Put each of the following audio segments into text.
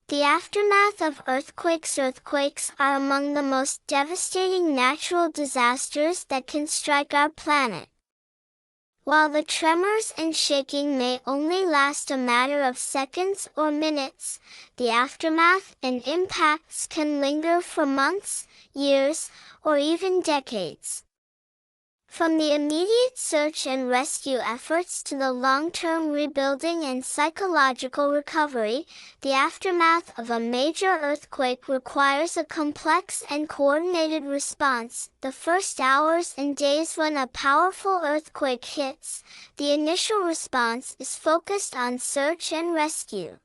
The aftermath of earthquakes. Earthquakes are among the most devastating natural disasters that can strike our planet. While the tremors and shaking may only last a matter of seconds or minutes, the aftermath and impacts can linger for months, years, or even decades. From the immediate search and rescue efforts to the long-term rebuilding and psychological recovery, the aftermath of a major earthquake requires a complex and coordinated response. The first hours and days when a powerful earthquake hits, the initial response is focused on search and rescue.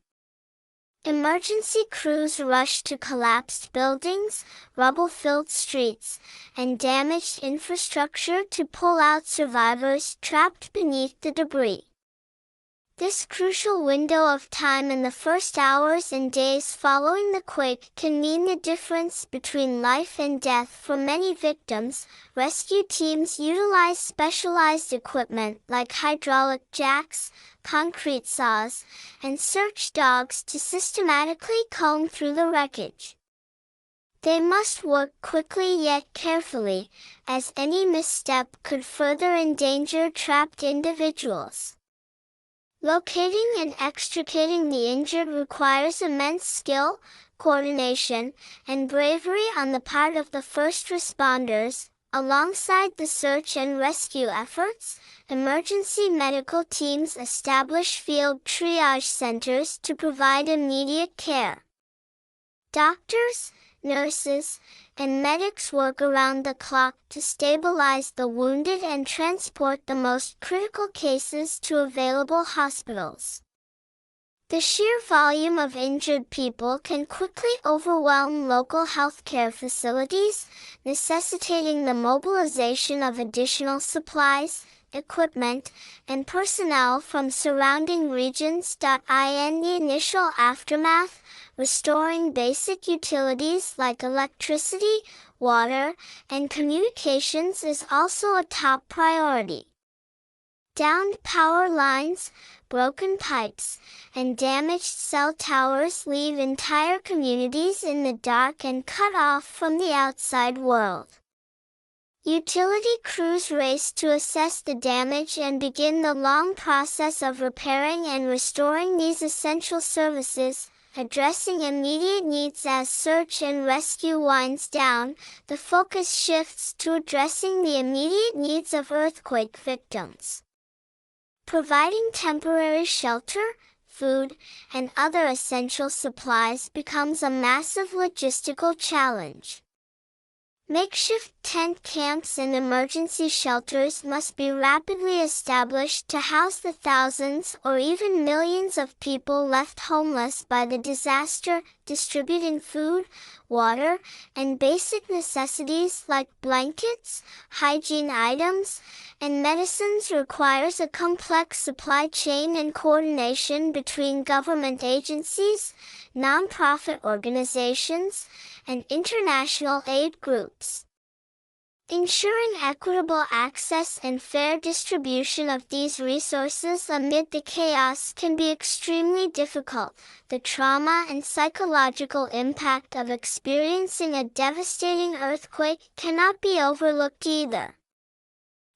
Emergency crews rush to collapsed buildings, rubble-filled streets, and damaged infrastructure to pull out survivors trapped beneath the debris. This crucial window of time in the first hours and days following the quake can mean the difference between life and death for many victims. Rescue teams utilize specialized equipment like hydraulic jacks, concrete saws, and search dogs to systematically comb through the wreckage. They must work quickly yet carefully, as any misstep could further endanger trapped individuals. Locating and extricating the injured requires immense skill, coordination, and bravery on the part of the first responders. Alongside the search and rescue efforts, emergency medical teams establish field triage centers to provide immediate care. Doctors, nurses, and medics work around the clock to stabilize the wounded and transport the most critical cases to available hospitals. The sheer volume of injured people can quickly overwhelm local healthcare facilities, necessitating the mobilization of additional supplies, equipment, and personnel from surrounding regions. In the initial aftermath, restoring basic utilities like electricity, water, and communications is also a top priority. Downed power lines, broken pipes, and damaged cell towers leave entire communities in the dark and cut off from the outside world. Utility crews race to assess the damage and begin the long process of repairing and restoring these essential services. Addressing immediate needs. As search and rescue winds down, the focus shifts to addressing the immediate needs of earthquake victims. Providing temporary shelter, food, and other essential supplies becomes a massive logistical challenge. Makeshift tent camps and emergency shelters must be rapidly established to house the thousands or even millions of people left homeless by the disaster. Distributing food, water, and basic necessities like blankets, hygiene items, and medicines requires a complex supply chain and coordination between government agencies, nonprofit organizations, and international aid groups. Ensuring equitable access and fair distribution of these resources amid the chaos can be extremely difficult. The trauma and psychological impact of experiencing a devastating earthquake cannot be overlooked either.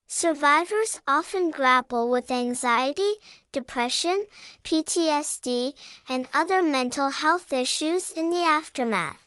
Survivors often grapple with anxiety, depression, PTSD, and other mental health issues in the aftermath.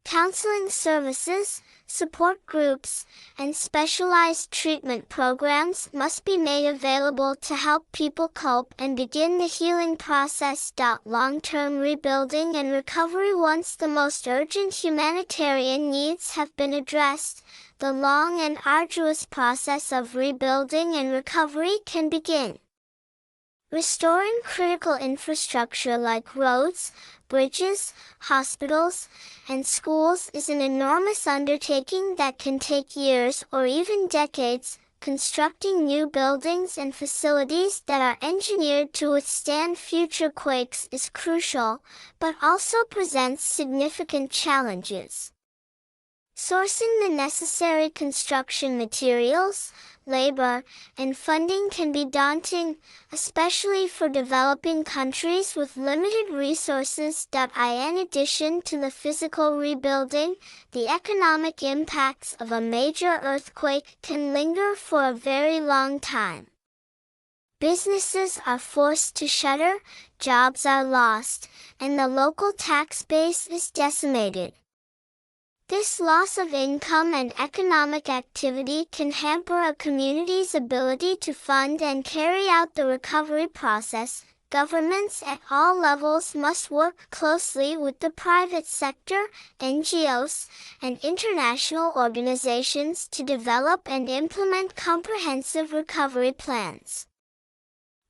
Counseling services, support groups, and specialized treatment programs must be made available to help people cope and begin the healing process. Long-term rebuilding and recovery. Once the most urgent humanitarian needs have been addressed, the long and arduous process of rebuilding and recovery can begin. Restoring critical infrastructure like roads, bridges, hospitals, and schools is an enormous undertaking that can take years or even decades. Constructing new buildings and facilities that are engineered to withstand future quakes is crucial, but also presents significant challenges. Sourcing the necessary construction materials, labor, and funding can be daunting, especially for developing countries with limited resources. In addition to the physical rebuilding, the economic impacts of a major earthquake can linger for a very long time. Businesses are forced to shutter, jobs are lost, and the local tax base is decimated. This loss of income and economic activity can hamper a community's ability to fund and carry out the recovery process. Governments at all levels must work closely with the private sector, NGOs, and international organizations to develop and implement comprehensive recovery plans.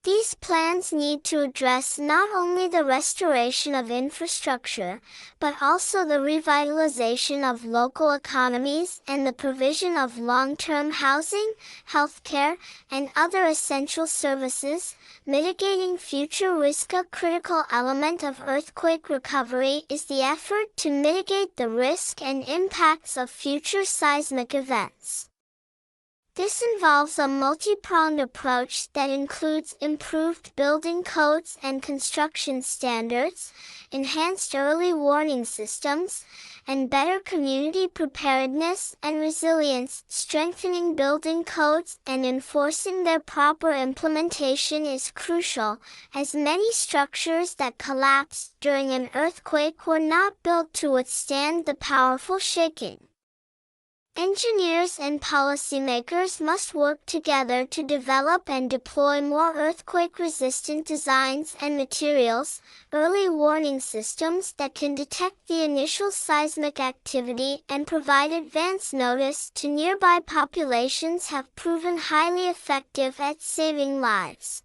These plans need to address not only the restoration of infrastructure, but also the revitalization of local economies and the provision of long-term housing, healthcare, and other essential services. Mitigating future risk. A critical element of earthquake recovery is the effort to mitigate the risk and impacts of future seismic events. This involves a multi-pronged approach that includes improved building codes and construction standards, enhanced early warning systems, and better community preparedness and resilience. Strengthening building codes and enforcing their proper implementation is crucial, as many structures that collapsed during an earthquake were not built to withstand the powerful shaking. Engineers and policymakers must work together to develop and deploy more earthquake-resistant designs and materials. Early warning systems that can detect the initial seismic activity and provide advance notice to nearby populations have proven highly effective at saving lives.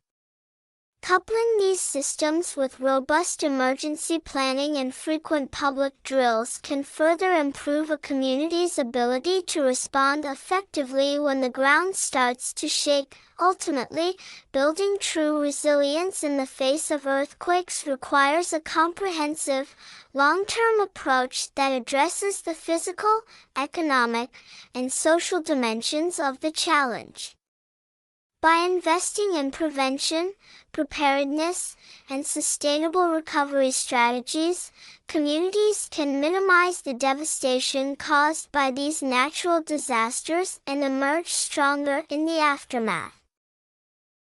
Coupling these systems with robust emergency planning and frequent public drills can further improve a community's ability to respond effectively when the ground starts to shake. Ultimately, building true resilience in the face of earthquakes requires a comprehensive, long-term approach that addresses the physical, economic, and social dimensions of the challenge. By investing in prevention, preparedness, and sustainable recovery strategies, communities can minimize the devastation caused by these natural disasters and emerge stronger in the aftermath.